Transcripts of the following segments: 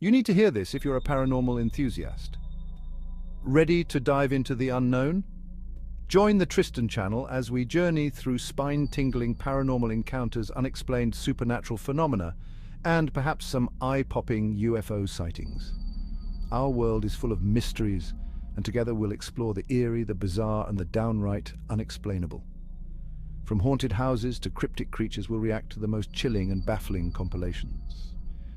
You need to hear this if you're a paranormal enthusiast. Ready to dive into the unknown? Join the Tristan channel as we journey through spine-tingling paranormal encounters, unexplained supernatural phenomena, and perhaps some eye-popping UFO sightings. Our world is full of mysteries, and together we'll explore the eerie, the bizarre, and the downright unexplainable. From haunted houses to cryptic creatures, we'll react to the most chilling and baffling compilations.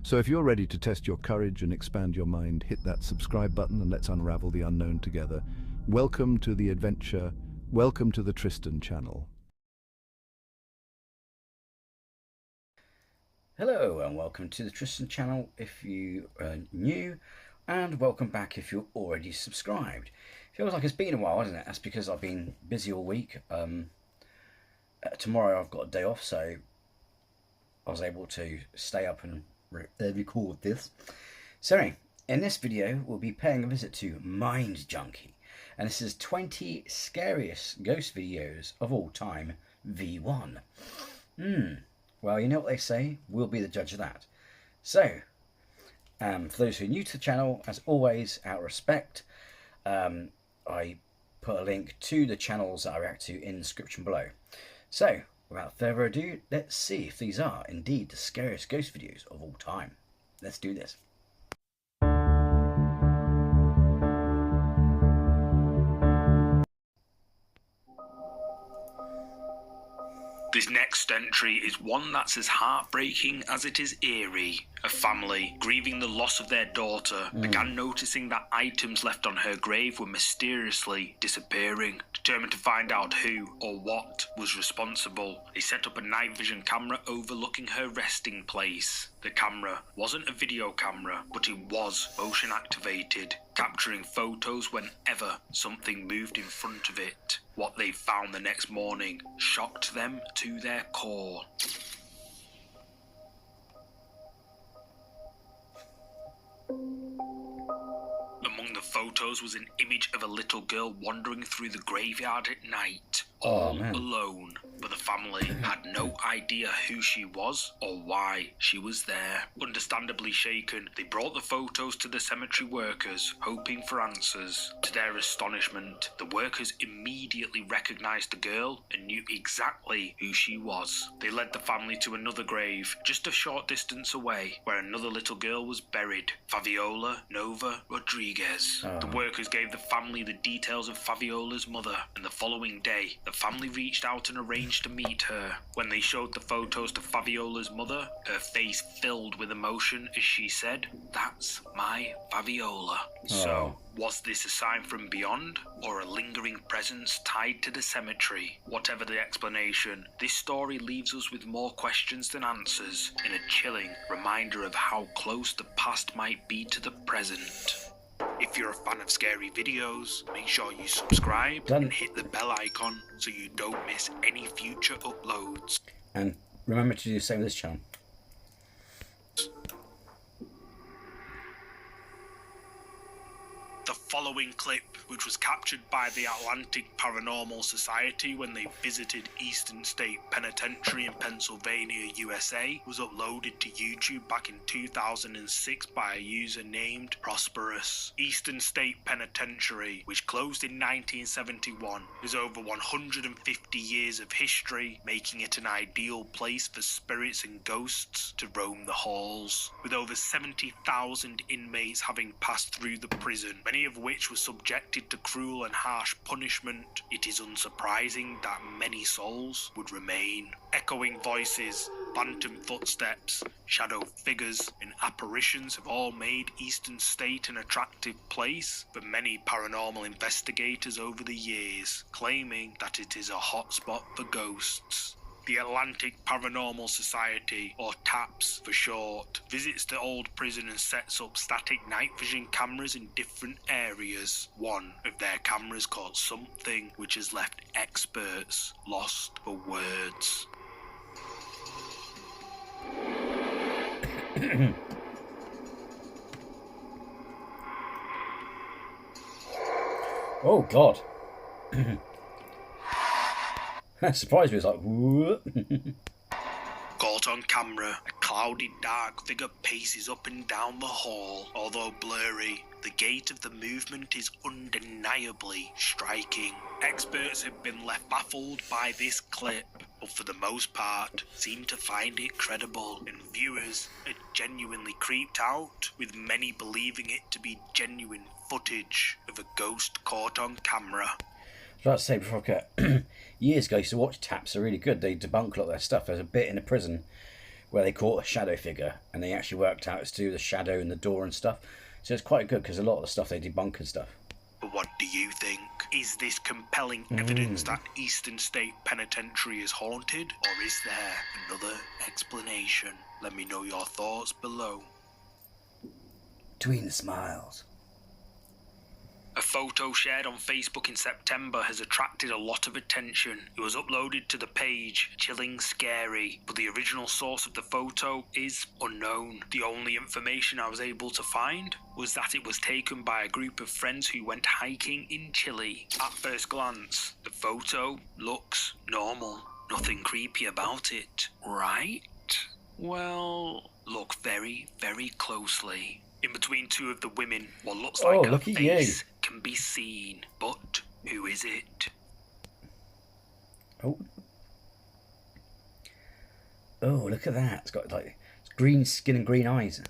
So if you're ready to test your courage and expand your mind, hit that subscribe button and let's unravel the unknown together. Welcome to the adventure. Welcome to the Tristan channel. Hello and welcome to the Tristan channel if you are new, and welcome back if you're already subscribed. Feels like it's been a while, hasn't it? That's because I've been busy all week. Tomorrow I've got a day off, so I was able to stay up and record this. So in this video we'll be paying a visit to Mind Junkie, and this is 20 scariest ghost videos of all time V1. Well, you know what they say, we'll be the judge of that. So for those who are new to the channel, as always, out of respect, I put a link to the channels that I react to in the description below. So without further ado, let's see if these are indeed the scariest ghost videos of all time. Let's do this. This next entry is one that's as heartbreaking as it is eerie. A family, grieving the loss of their daughter, began noticing that items left on her grave were mysteriously disappearing. Determined to find out who or what was responsible, they set up a night vision camera overlooking her resting place. The camera wasn't a video camera, but it was motion activated, capturing photos whenever something moved in front of it. What they found the next morning shocked them to their core. Among the photos was an image of a little girl wandering through the graveyard at night, all alone. But the family had no idea who she was or why she was there. Understandably shaken, they brought the photos to the cemetery workers, hoping for answers. To their astonishment, the workers immediately recognized the girl and knew exactly who she was. They led the family to another grave, just a short distance away, where another little girl was buried, Fabiola Nova Rodriguez. The workers gave the family the details of Fabiola's mother, and the following day, the family reached out and arranged to meet her. When they showed the photos to Fabiola's mother, her face filled with emotion as she said, "That's my Fabiola." So, was this a sign from beyond, or a lingering presence tied to the cemetery? Whatever the explanation, this story leaves us with more questions than answers, and a chilling reminder of how close the past might be to the present. If you're a fan of scary videos, make sure you subscribe and hit the bell icon so you don't miss any future uploads. And remember to do the same with this channel. The following clip, which was captured by the Atlantic Paranormal Society when they visited Eastern State Penitentiary in Pennsylvania, USA, was uploaded to YouTube back in 2006 by a user named Prosperous. Eastern State Penitentiary, which closed in 1971, has over 150 years of history, making it an ideal place for spirits and ghosts to roam the halls. With over 70,000 inmates having passed through the prison, many of which were subjected to cruel and harsh punishment, it is unsurprising that many souls would remain. Echoing voices, phantom footsteps, shadow figures, and apparitions have all made Eastern State an attractive place for many paranormal investigators over the years, claiming that it is a hotspot for ghosts. The Atlantic Paranormal Society, or TAPS for short, visits the old prison and sets up static night vision cameras in different areas. One of their cameras caught something which has left experts lost for words. Oh God. That surprised me. It's like, whoop. Caught on camera, a clouded dark figure paces up and down the hall. Although blurry, the gait of the movement is undeniably striking. Experts have been left baffled by this clip, but for the most part seem to find it credible, and viewers are genuinely creeped out, with many believing it to be genuine footage of a ghost caught on camera. I was about to say before I go, years ago I used to watch Taps, are really good. They debunk a lot of their stuff. There's a bit in a prison where they caught a shadow figure and they actually worked out it's to do with the shadow in the door and stuff. So it's quite good because a lot of the stuff they debunk and stuff. But what do you think? Is this compelling evidence that Eastern State Penitentiary is haunted, or is there another explanation? Let me know your thoughts below. Between the smiles. A photo shared on Facebook in September has attracted a lot of attention. It was uploaded to the page Chilling Scary, but the original source of the photo is unknown. The only information I was able to find was that it was taken by a group of friends who went hiking in Chile. At first glance, the photo looks normal. Nothing creepy about it, right? Well, look very, very closely. In between two of the women, what looks like a face can be seen. But who is it? Oh, look at that. It's got like green skin and green eyes.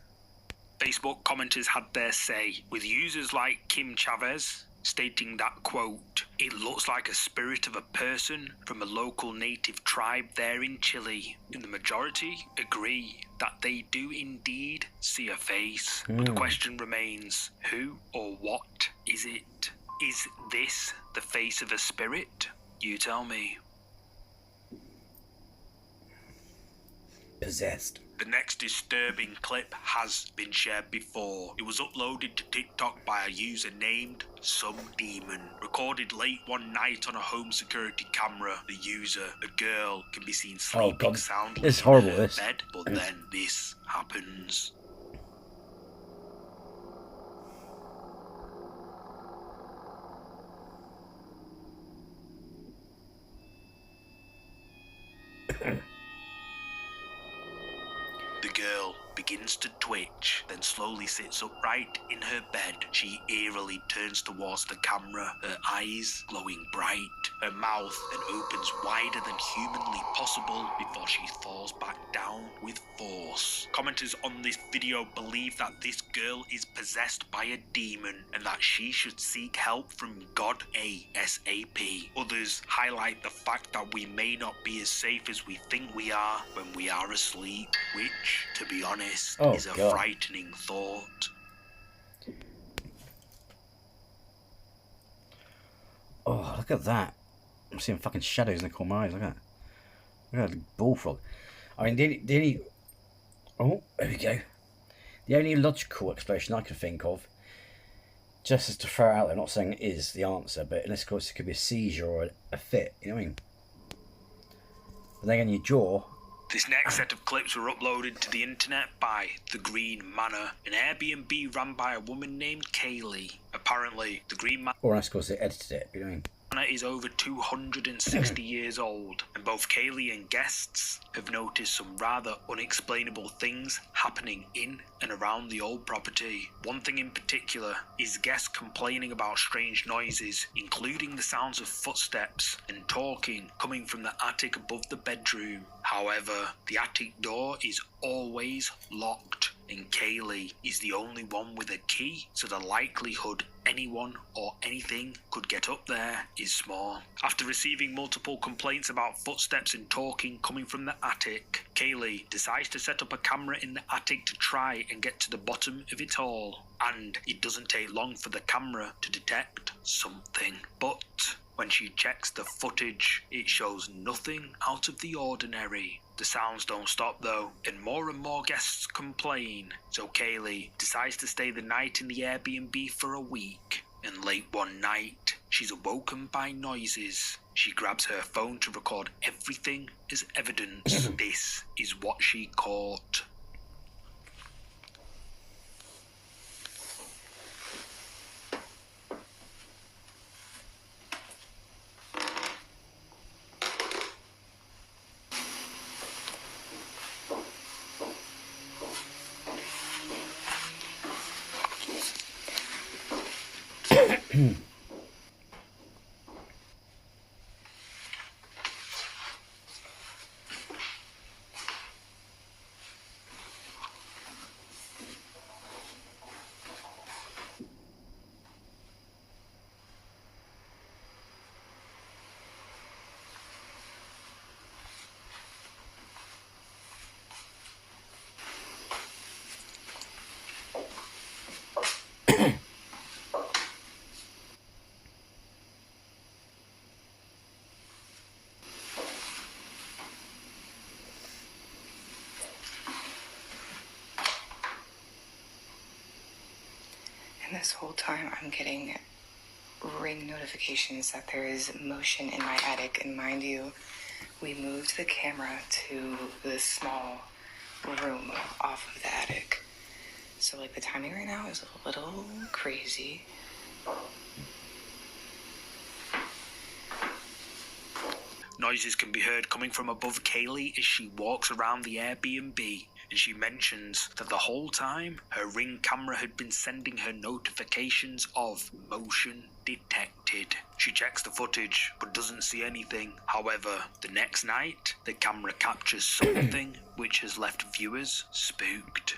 Facebook commenters had their say, with users like Kim Chavez stating that, quote, "It looks like a spirit of a person from a local native tribe there in Chile," and the majority agree that they do indeed see a face. But the question remains, who or what is it? Is this the face of a spirit? You tell me. Possessed. The next disturbing clip has been shared before. It was uploaded to TikTok by a user named Some Demon. Recorded late one night on a home security camera, the user, a girl, can be seen sleeping soundly it's horrible, in her this. bed, but then this happens. The girl begins to twitch, then slowly sits upright in her bed. She eerily turns towards the camera, her eyes glowing bright. Her mouth then opens wider than humanly possible before she falls back down with force. Commenters on this video believe that this girl is possessed by a demon and that she should seek help from God ASAP. Others highlight the fact that we may not be as safe as we think we are when we are asleep, which, to be honest, is a frightening thought. Oh, look at that. I'm seeing fucking shadows in the corner of my eyes. Look at that. Look at that bullfrog. I mean, the only... Oh, there we go. The only logical explanation I can think of, just as to throw it out there, I'm not saying it is the answer, but in this case it could be a seizure or a fit, you know what I mean? But then again, your jaw... This next set of clips were uploaded to the internet by The Green Manor, an Airbnb run by a woman named Kaylee. Apparently, The Green Manor... Or of course they edited it, you know what I mean? is over 260 years old, and both Kaylee and guests have noticed some rather unexplainable things happening in and around the old property. One thing in particular is guests complaining about strange noises, including the sounds of footsteps and talking coming from the attic above the bedroom. However, the attic door is always locked, and Kaylee is the only one with a key, so the likelihood anyone or anything could get up there is small. After receiving multiple complaints about footsteps and talking coming from the attic, Kaylee decides to set up a camera in the attic to try and get to the bottom of it all. And it doesn't take long for the camera to detect something. But when she checks the footage, it shows nothing out of the ordinary. The sounds don't stop though, and more guests complain, so Kaylee decides to stay the night in the Airbnb for a week. And late one night, she's awoken by noises. She grabs her phone to record everything as evidence. This is what she caught. This whole time I'm getting ring notifications that there is motion in my attic, and mind you, we moved the camera to this small room off of the attic. So like the timing right now is a little crazy. Noises can be heard coming from above Kaylee as she walks around the Airbnb, and she mentions that the whole time her Ring camera had been sending her notifications of motion detected. She checks the footage but doesn't see anything. However, the next night, the camera captures something which has left viewers spooked.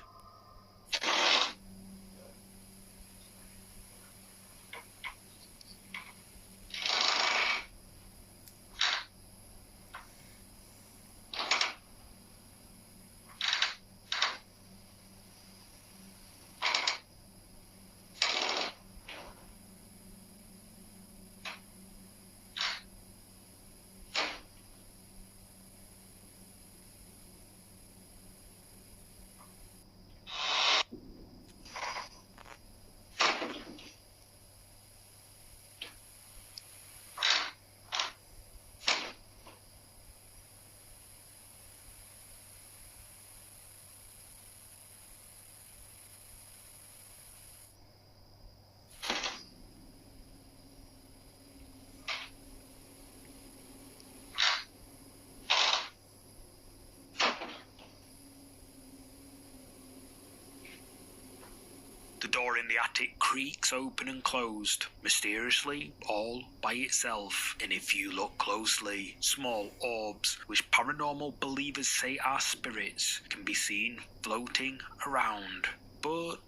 The door in the attic creaks open and closed, mysteriously, all by itself. And if you look closely, small orbs, which paranormal believers say are spirits, can be seen floating around. But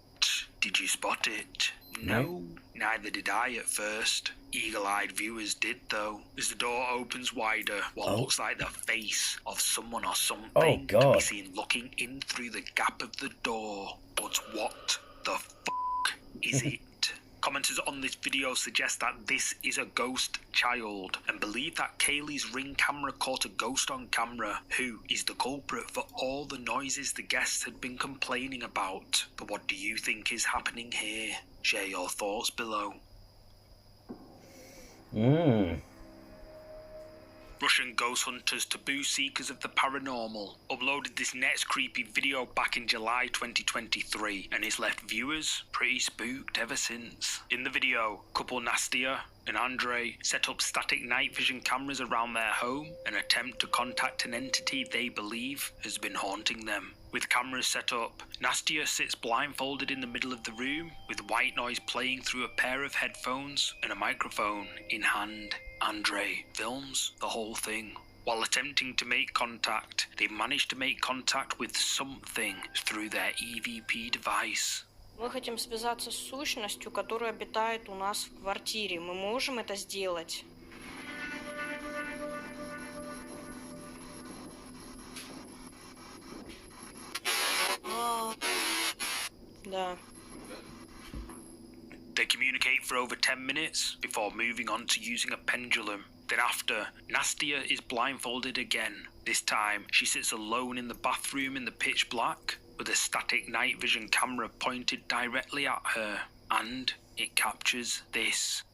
did you spot it? No, neither did I at first. Eagle-eyed viewers did though, as the door opens wider, what looks like the face of someone or something can be seen looking in through the gap of the door. But what the fuck is it? Commenters on this video suggest that this is a ghost child and believe that Kaylee's Ring camera caught a ghost on camera who is the culprit for all the noises the guests had been complaining about. But what do you think is happening here? Share your thoughts below. Russian ghost hunters, taboo seekers of the paranormal, uploaded this next creepy video back in July 2023, and it's left viewers pretty spooked ever since. In the video, couple Nastia and Andre set up static night vision cameras around their home and attempt to contact an entity they believe has been haunting them. With cameras set up, Nastia sits blindfolded in the middle of the room with white noise playing through a pair of headphones and a microphone in hand. Andre films the whole thing. While attempting to make contact, they managed to make contact with something through their EVP device. Мы хотим связаться с сущностью, которая обитает у нас в квартире. Мы можем это сделать? Да. They communicate for over 10 minutes before moving on to using a pendulum. Then after, Nastia is blindfolded again. This time, she sits alone in the bathroom in the pitch black with a static night vision camera pointed directly at her. And it captures this.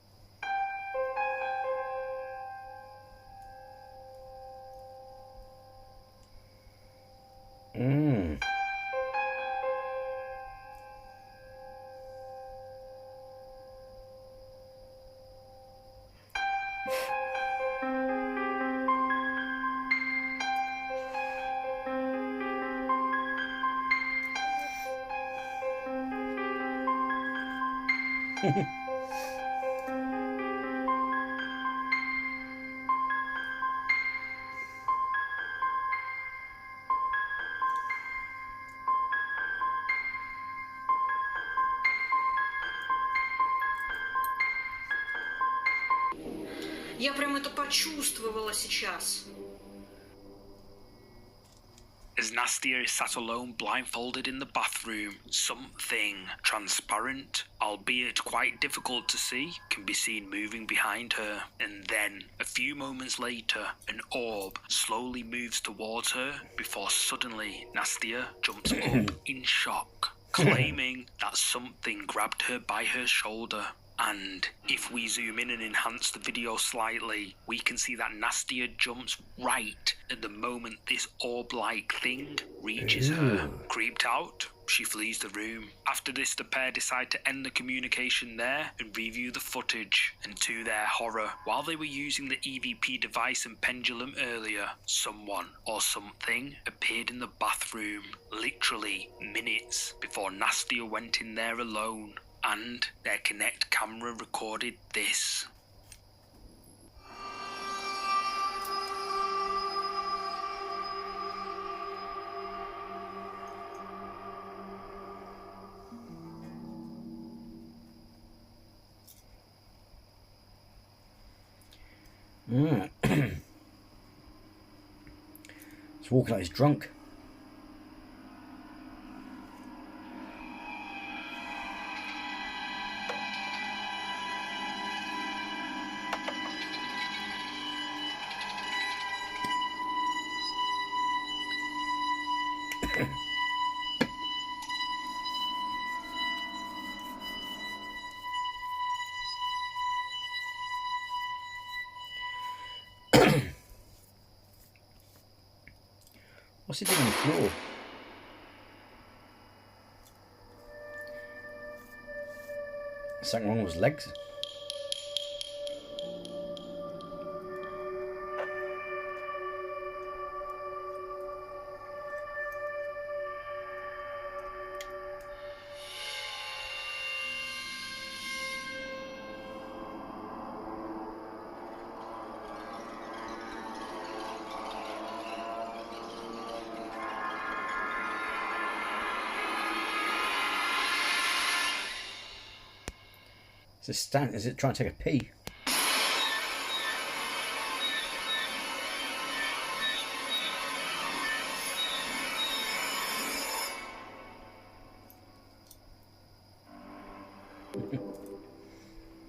Я прям это почувствовала сейчас. As Nastia is sat alone blindfolded in the bathroom, something transparent, albeit quite difficult to see, can be seen moving behind her. And then, a few moments later, an orb slowly moves towards her before suddenly Nastia jumps up in shock, claiming that something grabbed her by her shoulder. And if we zoom in and enhance the video slightly, we can see that Nastia jumps right at the moment this orb-like thing reaches her. Creeped out, she flees the room. After this, the pair decide to end the communication there and review the footage. And to their horror, while they were using the EVP device and pendulum earlier, someone or something appeared in the bathroom, literally minutes before Nastia went in there alone. And their Kinect camera recorded this. He's walking like he's drunk. What's he doing on the floor? Something wrong with his legs? Is it trying to take a pee?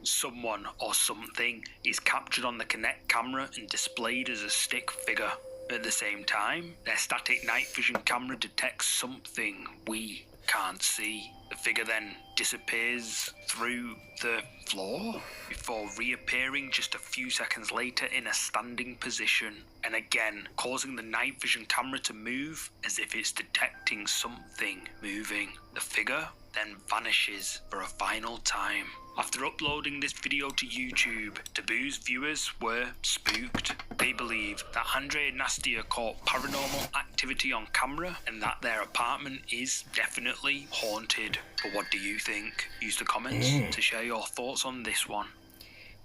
Someone or something is captured on the Kinect camera and displayed as a stick figure. At the same time, their static night vision camera detects something we can't see. The figure then disappears through the floor before reappearing just a few seconds later in a standing position, and again causing the night vision camera to move as if it's detecting something moving. The figure then vanishes for a final time. After uploading this video to YouTube, Taboo's viewers were spooked. They believe that Andre and Nastia caught paranormal activity on camera and that their apartment is definitely haunted. But what do you think? Use the comments to share your thoughts on this one.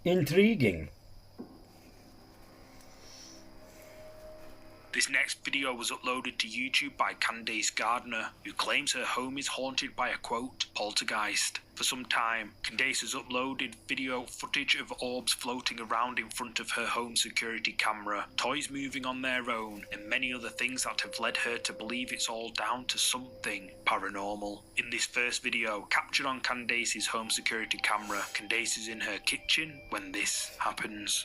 Intriguing. This next video was uploaded to YouTube by Candace Gardner, who claims her home is haunted by a, quote, poltergeist. For some time, Candace has uploaded video footage of orbs floating around in front of her home security camera, toys moving on their own, and many other things that have led her to believe it's all down to something paranormal. In this first video, captured on Candace's home security camera, Candace is in her kitchen when this happens.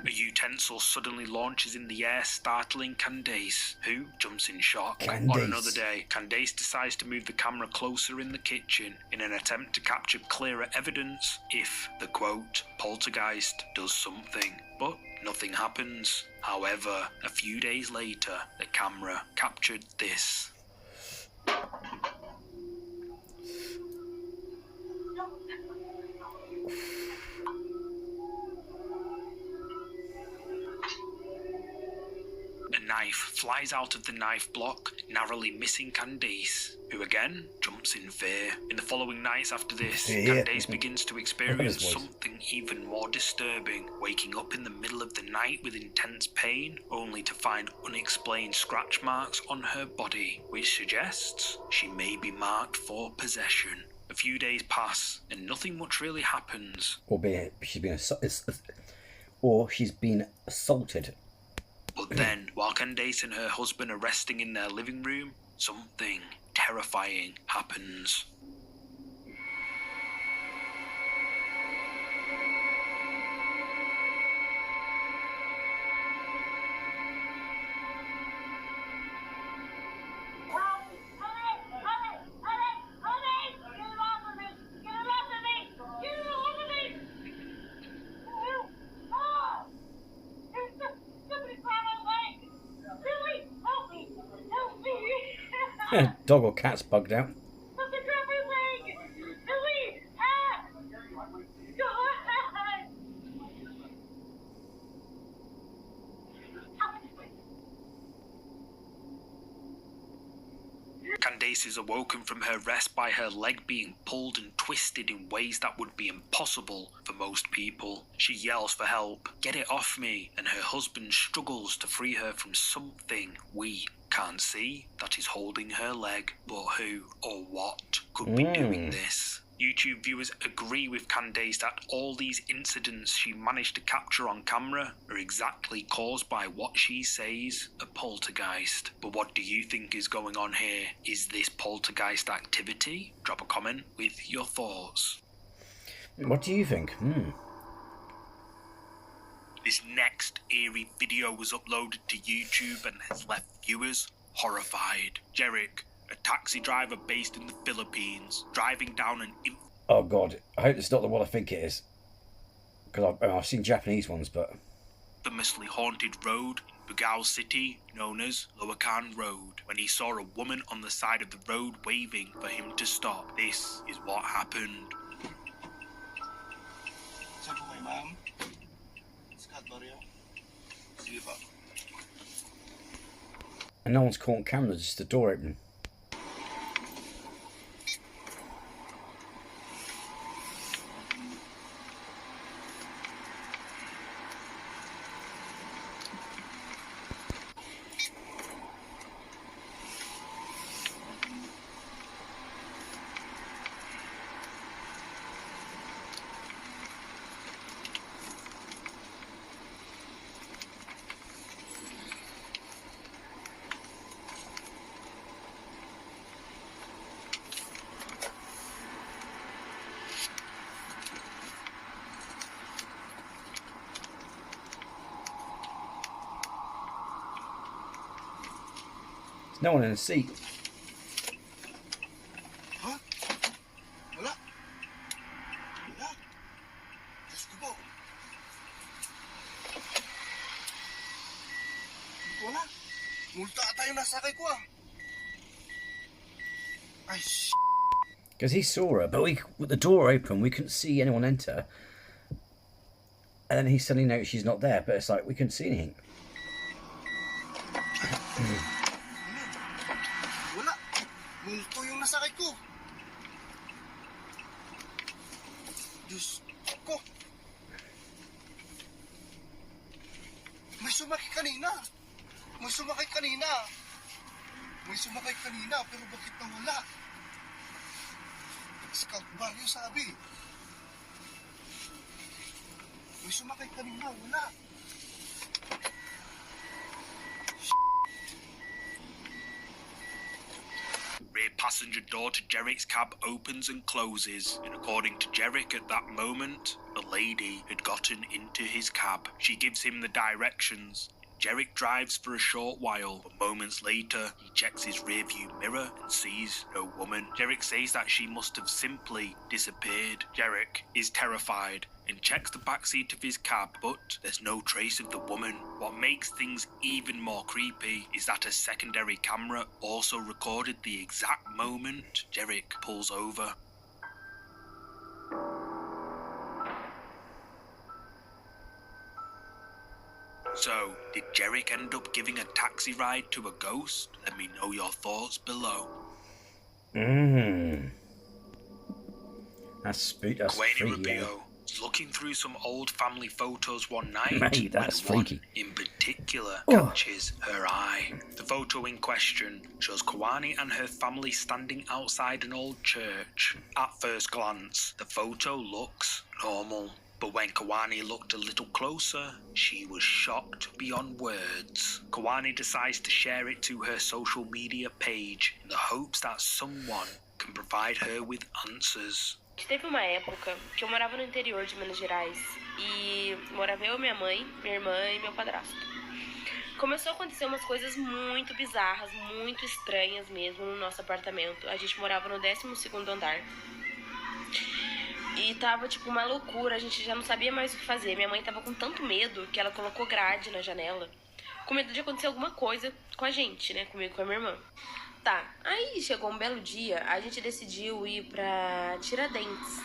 A utensil suddenly launches in the air, startling Candace, who jumps in shock. On another day, Candace decides to move the camera closer in the kitchen in an attempt to capture clearer evidence if the, quote, poltergeist does something. But nothing happens. However, a few days later, the camera captured this. knife flies out of the knife block, narrowly missing Candace, who again jumps in fear. In the following nights after this, Candace begins to experience something even more disturbing, waking up in the middle of the night with intense pain, only to find unexplained scratch marks on her body, which suggests she may be marked for possession. A few days pass, and nothing much really happens. Or she's been assaulted. But then, while Candace and her husband are resting in their living room, something terrifying happens. Dog or cat's bugged out. Candace is awoken from her rest by her leg being pulled and twisted in ways that would be impossible for most people. She yells for help, "Get it off me," and her husband struggles to free her from something we can't see that is holding her leg, but who or what could be doing this? YouTube viewers agree with Candace that all these incidents she managed to capture on camera are exactly caused by what she says, a poltergeist. But what do you think is going on here? Is this poltergeist activity? Drop a comment with your thoughts. What do you think? This next eerie video was uploaded to YouTube and has left viewers horrified. Jerick, a taxi driver based in the Philippines, driving down an... Oh God, I hope it's not the one I think it is. Because I've seen Japanese ones, but... ...infamously haunted road in Bugao City, known as Loacan Road, when he saw a woman on the side of the road waving for him to stop. This is what happened. And no one's caught on camera, just the door open. No one in the seat. Huh? Wala. Wala. Diyos ko po. Wala. Multa tayo nasakay ko ah. Ay, Because he saw her, but with the door open, we couldn't see anyone enter. And then he suddenly noticed she's not there, but it's like we couldn't see anything. wala. Multo yung nasakay ko. Diyos ko. May sumakay kanina. May sumakay kanina. May sumakay kanina, pero bakit nawala? Scout value sabi. May sumakay kanina, wala. Rear passenger door to Jerick's cab opens and closes, and according to Jerick at that moment, a lady had gotten into his cab. She gives him the directions. Jerick drives for a short while, but moments later, he checks his rearview mirror and sees no woman. Jerick says that she must have simply disappeared. Jerick is terrified and checks the backseat of his cab, but there's no trace of the woman. What makes things even more creepy is that a secondary camera also recorded the exact moment Jerick pulls over. So, did Jerick end up giving a taxi ride to a ghost? Let me know your thoughts below. That's spooky. That's Quaini freaky. Rubio was looking through some old family photos one night Mate, that's when freaky. one in particular catches her eye. The photo in question shows Kwani and her family standing outside an old church. At first glance, the photo looks normal. But when Kwani looked a little closer, she was shocked beyond words. Kwani decides to share it to her social media page in the hopes that someone can provide her with answers. Teve uma época que eu morava no interior de Minas Gerais e morava eu, minha mãe, minha irmã e meu padrasto. Começou a acontecer umas coisas muito bizarras, muito estranhas mesmo no nosso apartamento. A gente morava no 12º andar. E tava tipo uma loucura, a gente já não sabia mais o que fazer. Minha mãe tava com tanto medo que ela colocou grade na janela, com medo de acontecer alguma coisa com a gente, né? Comigo e com a minha irmã. Tá, aí chegou um belo dia, a gente decidiu ir pra Tiradentes,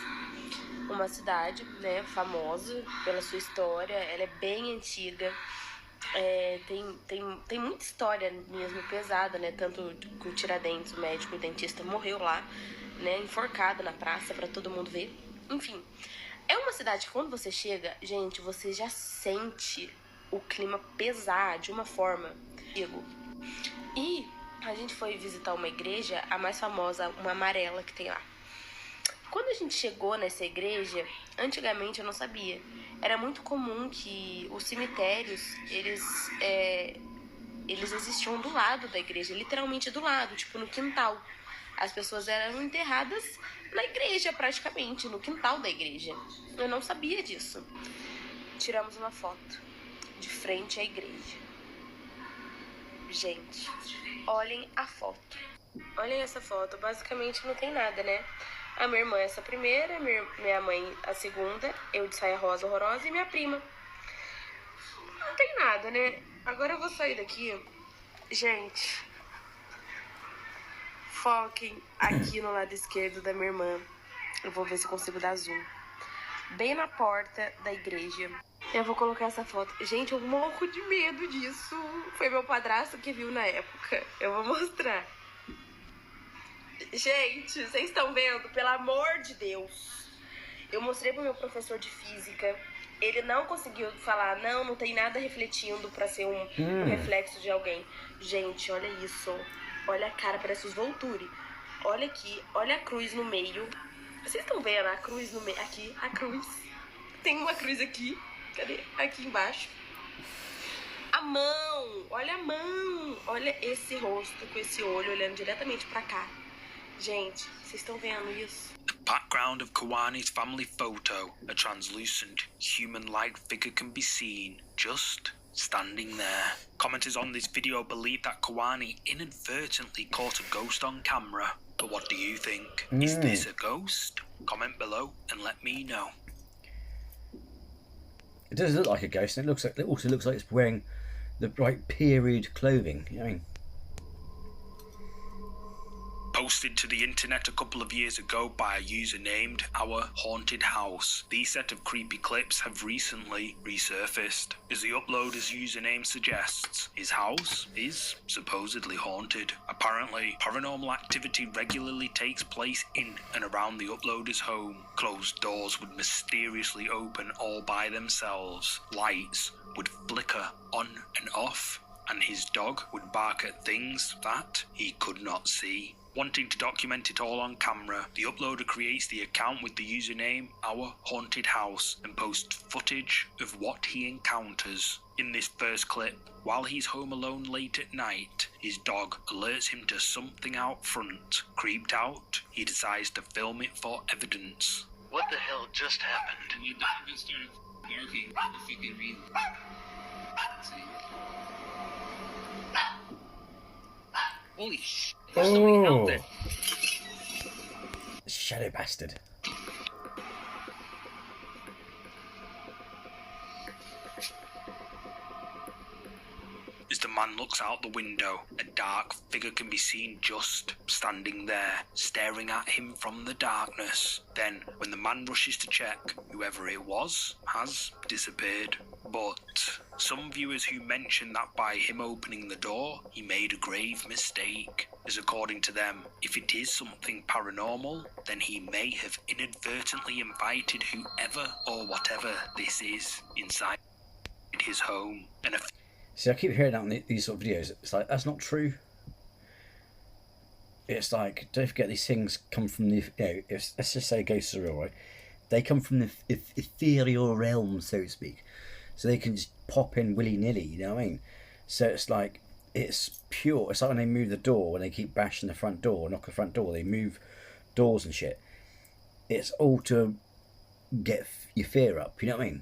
uma cidade, né, famosa pela sua história. Ela é bem antiga, tem muita história mesmo pesada, né? Tanto que o Tiradentes, o médico, o dentista, morreu lá, né, enforcado na praça pra todo mundo ver. Enfim, é uma cidade que quando você chega, gente, você já sente o clima pesar de uma forma. E a gente foi visitar uma igreja, a mais famosa, uma amarela que tem lá. Quando a gente chegou nessa igreja, antigamente eu não sabia. Era muito comum que os cemitérios, eles existiam do lado da igreja, literalmente do lado, tipo no quintal. As pessoas eram enterradas na igreja, praticamente, no quintal da igreja. Eu não sabia disso. Tiramos uma foto de frente à igreja. Gente, olhem a foto. Olhem essa foto. Basicamente não tem nada, né? A minha irmã é essa primeira, minha mãe a segunda, eu de saia rosa horrorosa e minha prima. Não tem nada, né? Agora eu vou sair daqui. Gente, foquem aqui no lado esquerdo da minha irmã. Eu vou ver se eu consigo dar zoom. Bem na porta da igreja. Eu vou colocar essa foto. Gente, eu morro de medo disso. Foi meu padrasto que viu na época. Eu vou mostrar. Gente, vocês estão vendo? Pelo amor de Deus. Eu mostrei pro meu professor de física. Ele não conseguiu falar, não tem nada refletindo pra ser um reflexo de alguém. Gente, olha isso. Olha a cara, parece os Volturi. Olha aqui, olha a cruz no meio. Vocês estão vendo a cruz no meio? Aqui, a cruz. Tem uma cruz aqui. Cadê? Aqui embaixo. A mão, olha a mão. Olha esse rosto com esse olho olhando diretamente pra cá. Gente, vocês estão vendo isso? The background of Kwani's family photo, a translucent, human-like figure can be seen, just standing there. Commenters on this video believe that Kwani inadvertently caught a ghost on camera. But what do you think? Is this a ghost? Comment below and let me know. It does look like a ghost, and it also looks like it's wearing the right period clothing. You know what I mean? Posted to the internet a couple of years ago by a user named Our Haunted House. These set of creepy clips have recently resurfaced. As the uploader's username suggests, his house is supposedly haunted. Apparently, paranormal activity regularly takes place in and around the uploader's home. Closed doors would mysteriously open all by themselves. Lights would flicker on and off, and his dog would bark at things that he could not see. Wanting to document it all on camera, the uploader creates the account with the username Our Haunted House and posts footage of what he encounters. In this first clip, while he's home alone late at night, his dog alerts him to something out front. Creeped out, he decides to film it for evidence. What the hell just happened? Your dog just started barking, if you can read it. See? Holy sh! There's somebody out there. Shadow bastard. As the man looks out the window, a dark figure can be seen just standing there, staring at him from the darkness. Then, when the man rushes to check, whoever it was has disappeared. But some viewers who mentioned that by him opening the door, he made a grave mistake, as according to them, if it is something paranormal, then he may have inadvertently invited whoever or whatever this is inside his home. And see, I keep hearing that on these sort of videos. It's like, that's not true. It's like, don't forget, these things come from the, let's just say ghosts are real, right? They come from the ethereal realm, so to speak. So they can just pop in willy-nilly, you know what I mean? So it's like, it's pure. It's like when they move the door, when they keep bashing the front door, knock the front door, they move doors and shit. It's all to get your fear up, you know what I mean?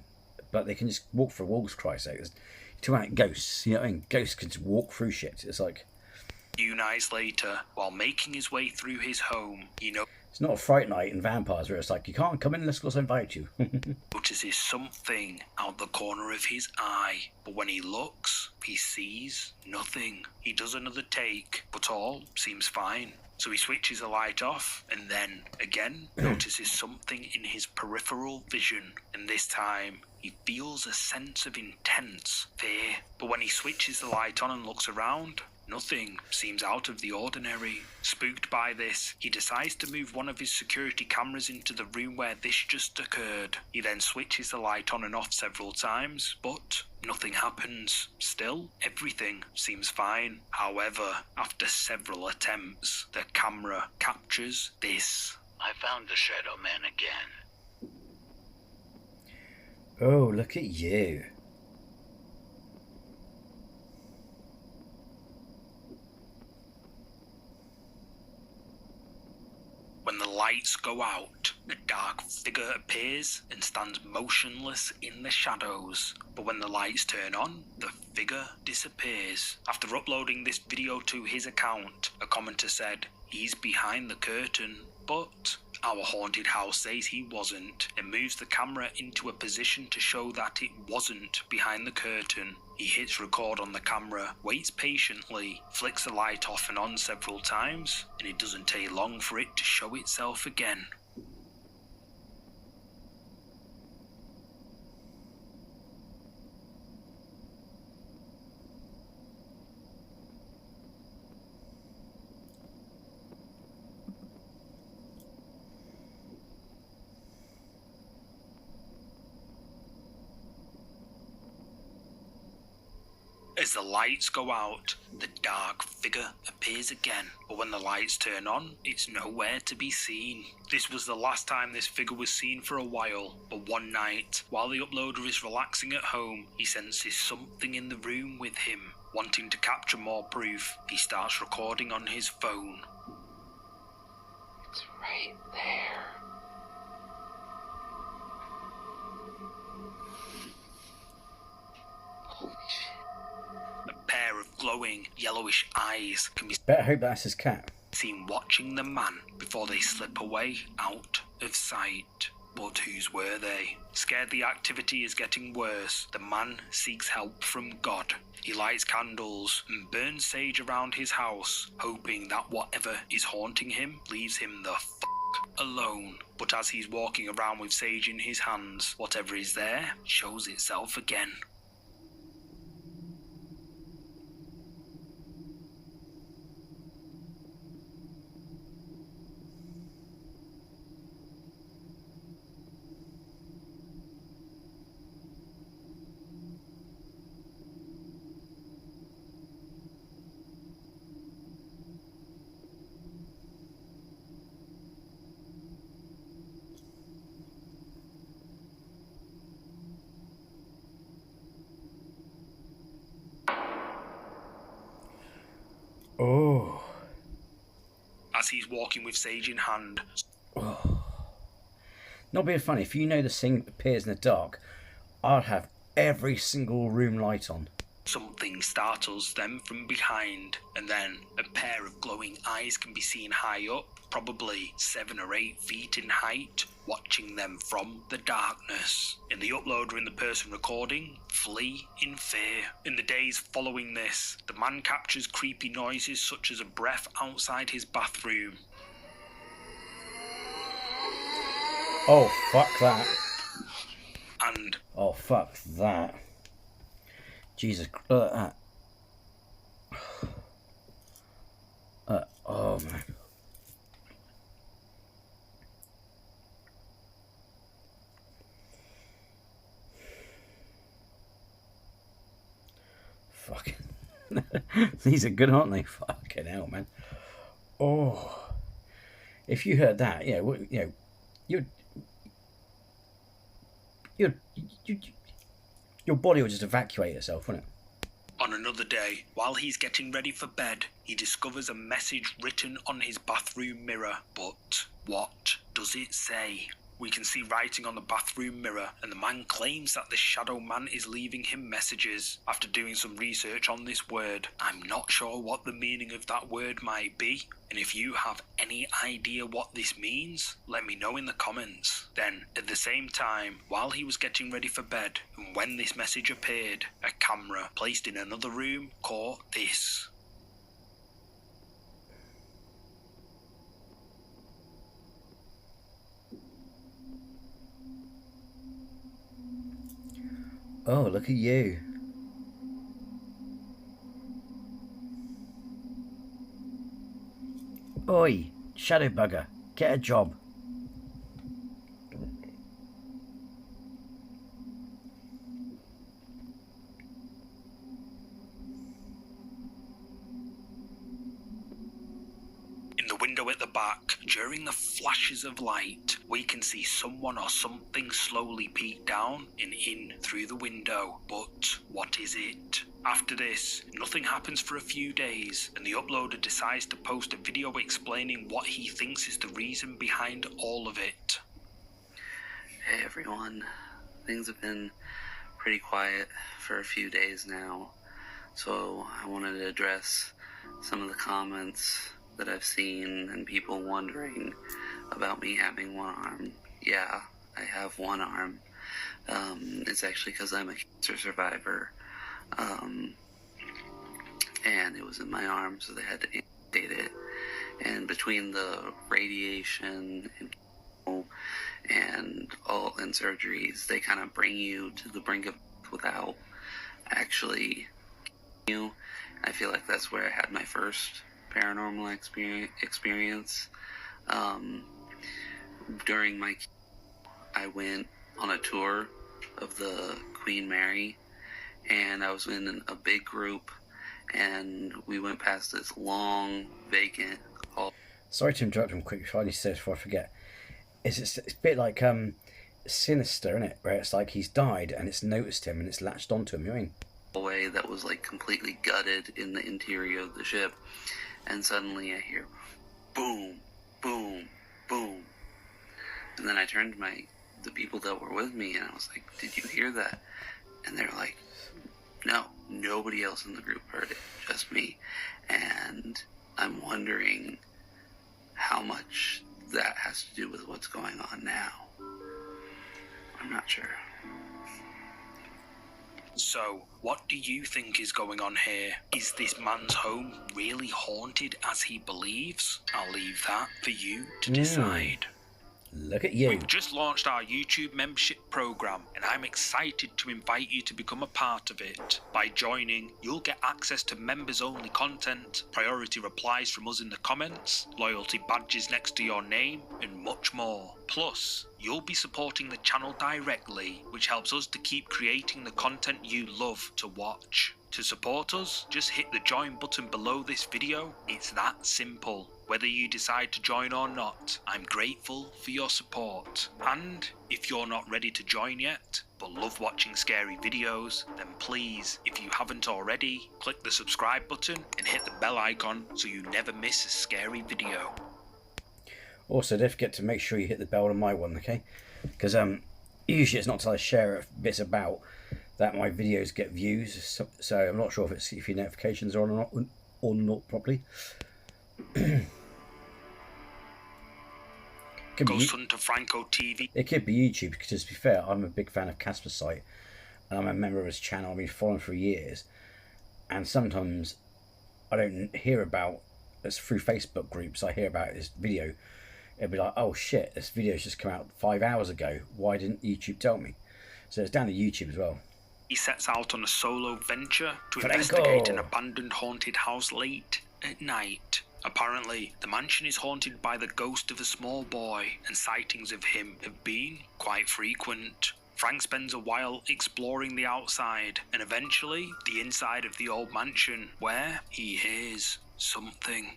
But they can just walk through walls, Christ's sake. There's two out ghosts, you know what I mean? Ghosts can just walk through shit. It's like... A few nights later, while making his way through his home, it's not a Fright Night in Vampires where it's like, you can't come in unless I invite you. notices something out the corner of his eye, but when he looks, he sees nothing. He does another take, but all seems fine. So he switches the light off, and then, again, notices something in his peripheral vision, and this time, he feels a sense of intense fear. But when he switches the light on and looks around, nothing seems out of the ordinary. Spooked by this, he decides to move one of his security cameras into the room where this just occurred. He then switches the light on and off several times, but nothing happens. Still, everything seems fine. However, after several attempts, the camera captures this. I found the Shadow Man again. Oh, look at you. When the lights go out, a dark figure appears and stands motionless in the shadows. But when the lights turn on, the figure disappears. After uploading this video to his account, a commenter said, "He's behind the curtain," but our haunted house says he wasn't, and moves the camera into a position to show that it wasn't behind the curtain. He hits record on the camera, waits patiently, flicks the light off and on several times, and it doesn't take long for it to show itself again. As the lights go out, the dark figure appears again, but when the lights turn on, it's nowhere to be seen. This was the last time this figure was seen for a while, but one night, while the uploader is relaxing at home, he senses something in the room with him. Wanting to capture more proof, he starts recording on his phone. It's right there. Holy shit. A pair of glowing, yellowish eyes can be Better hope that's his cat. seen watching the man before they slip away out of sight. But whose were they? Scared the activity is getting worse, the man seeks help from God. He lights candles and burns sage around his house, hoping that whatever is haunting him leaves him the f*** alone. But as he's walking around with sage in his hands, whatever is there shows itself again. Oh. As he's walking with sage in hand, Not being funny, if you know this thing appears in the dark, I'd have every single room light on. something startles them from behind, and then a pair of glowing eyes can be seen high up, probably 7 or 8 feet in height, watching them from the darkness. And the uploader and the person recording flee in fear. In the days following this, the man captures creepy noises such as a breath outside his bathroom. Oh, fuck that. And Oh, fuck that. Jesus. Oh man. Fucking. These are good, aren't they? Fucking hell, man. Oh. If you heard that, your body would just evacuate itself, wouldn't it? On another day, while he's getting ready for bed, he discovers a message written on his bathroom mirror. But what does it say? We can see writing on the bathroom mirror, and the man claims that the shadow man is leaving him messages. After doing some research on this word, I'm not sure what the meaning of that word might be, and if you have any idea what this means, let me know in the comments. Then, at the same time, while he was getting ready for bed, and when this message appeared, a camera placed in another room caught this. Oh, look at you. Oi, shadow bugger, get a job. In the window at the back, during the flashes of light, we can see someone or something slowly peek down and in through the window. But what is it? After this, nothing happens for a few days, and the uploader decides to post a video explaining what he thinks is the reason behind all of it. Hey everyone, things have been pretty quiet for a few days now, so I wanted to address some of the comments that I've seen and people wondering about me having one arm. Yeah, I have one arm. It's actually because I'm a cancer survivor. And it was in my arm, so they had to amputate it. And between the radiation and surgeries, they kind of bring you to the brink of without actually you. I feel like that's where I had my first paranormal experience. During my, I went on a tour of the Queen Mary, and I was in a big group, and we went past this long vacant hall. Sorry to interrupt him quick before I forget. It's a bit like Sinister, isn't it? Where it's like he's died and it's noticed him and it's latched onto him. You know what I mean? Way that was like completely gutted in the interior of the ship, and suddenly I hear boom, boom, boom, and then I turned to the people that were with me and I was like, "Did you hear that?" And they're like, "No, nobody else in the group heard it, just me." And I'm wondering how much that has to do with what's going on now. I'm not sure. So, what do you think is going on here? Is this man's home really haunted as he believes? I'll leave that for you to decide. Look at you. We've just launched our YouTube membership program, and I'm excited to invite you to become a part of it. By joining, you'll get access to members-only content, priority replies from us in the comments, loyalty badges next to your name, and much more. Plus, you'll be supporting the channel directly, which helps us to keep creating the content you love to watch. To support us, just hit the join button below this video. It's that simple. Whether you decide to join or not, I'm grateful for your support. And if you're not ready to join yet, but love watching scary videos, then please, if you haven't already, click the subscribe button and hit the bell icon so you never miss a scary video. Also, don't forget to make sure you hit the bell on my one, okay? Because usually it's not until I share bits about that my videos get views, so I'm not sure if your notifications are on or not properly. Ghost Hunter Franco TV. It could be YouTube, because to be fair, I'm a big fan of Casper's site, and I'm a member of his channel. I've been following for years, and sometimes I don't hear about it's through Facebook groups. I hear about this video. It'll be like, oh shit, this video's just come out 5 hours ago. Why didn't YouTube tell me? So it's down to YouTube as well. he sets out on a solo venture to investigate an abandoned haunted house late at night. Apparently, the mansion is haunted by the ghost of a small boy, and sightings of him have been quite frequent. Frank spends a while exploring the outside, and eventually the inside of the old mansion, where he hears something.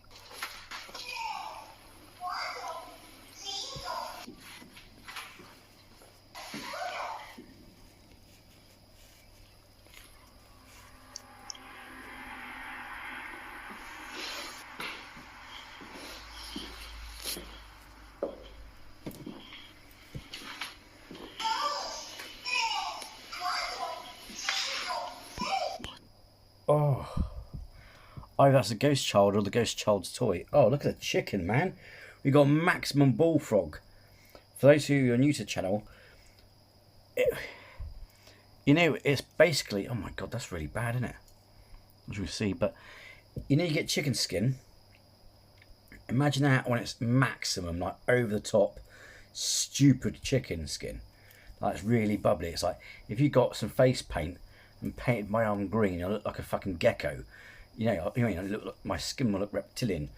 Oh, that's a ghost child or the ghost child's toy. Oh, look at the chicken, man. We got maximum bullfrog. For those who are new to the channel, it's basically... Oh my god, that's really bad, isn't it? As we see, but you get chicken skin. Imagine that when it's maximum, like over the top, stupid chicken skin. Like it's really bubbly. It's like if you got some face paint and painted my arm green, I look like a fucking gecko. I look like my skin will look reptilian.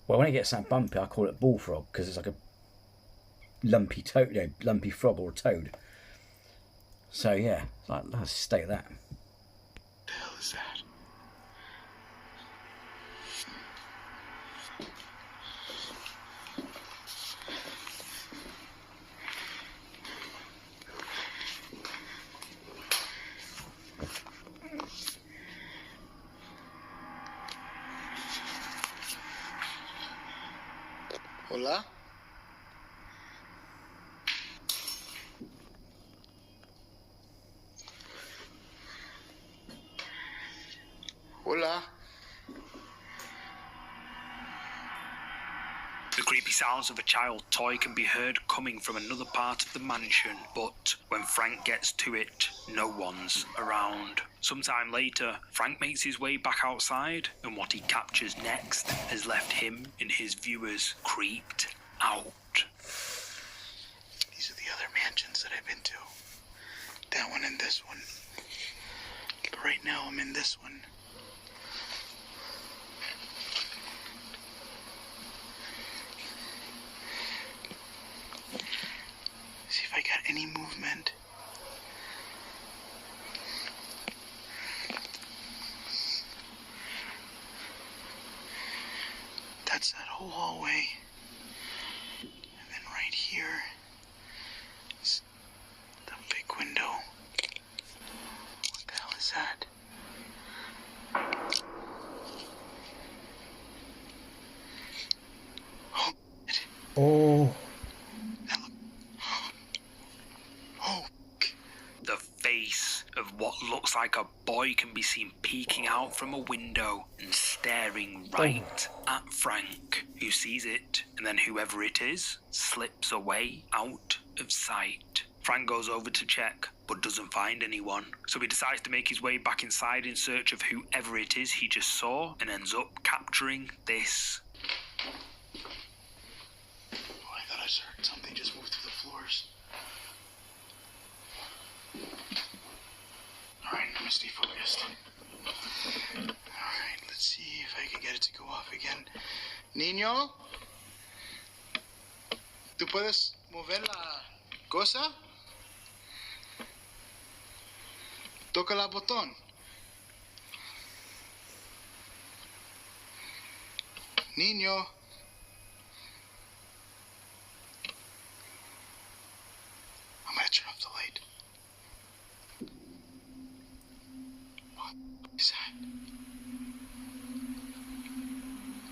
Well, when it gets that bumpy, I call it bullfrog because it's like a lumpy toad, lumpy frog or a toad. So yeah, let's stay at that. What the hell is that? Hola? Hola? The creepy sounds of a child toy can be heard coming from another part of the mansion, but when Frank gets to it, no one's around. Sometime later, Frank makes his way back outside, and what he captures next has left him and his viewers creeped out. These are the other mansions that I've been to. That one and this one. But right now I'm in this one. See if I got any movement. That's that whole hallway. And then right here is the big window. What the hell is that? Oh. The face of what looks like a boy can be seen peeking out from a window and staring right at Frank, who sees it, and then whoever it is slips away out of sight. Frank goes over to check, but doesn't find anyone, so he decides to make his way back inside in search of whoever it is he just saw, and ends up capturing this. Oh, I thought I heard something just move through the floors. Alright, I'm gonna stay focused. Alright, let's see if I can get it to go off again. Niño? ¿Tú puedes mover la cosa? Toca el botón. Niño. I'm gonna turn off the light. What is that?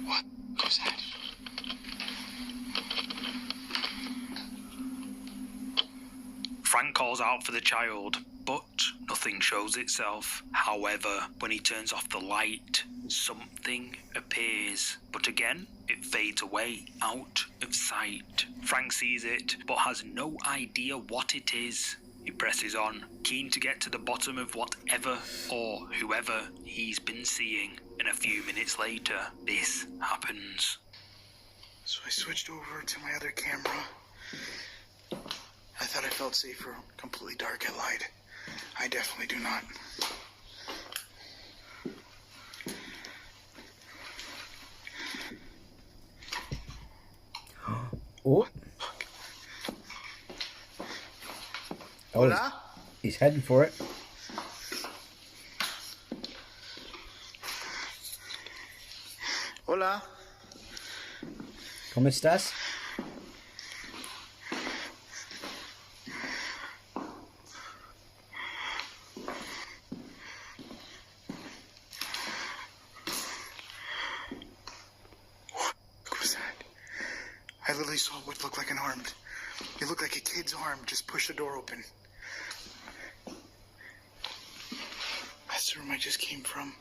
What was that? Frank calls out for the child, but nothing shows itself. However, when he turns off the light, something appears, but again, it fades away out of sight. Frank sees it, but has no idea what it is. He presses on, keen to get to the bottom of whatever or whoever he's been seeing. And a few minutes later, this happens. So I switched over to my other camera. I thought I felt safer, completely dark at light. I definitely do not. Oh. Hola? He's heading for it. Hola? ¿Cómo estás? What was that? I literally saw what looked like an arm. It looked like a kid's arm just pushed the door open. That's the room I just came from.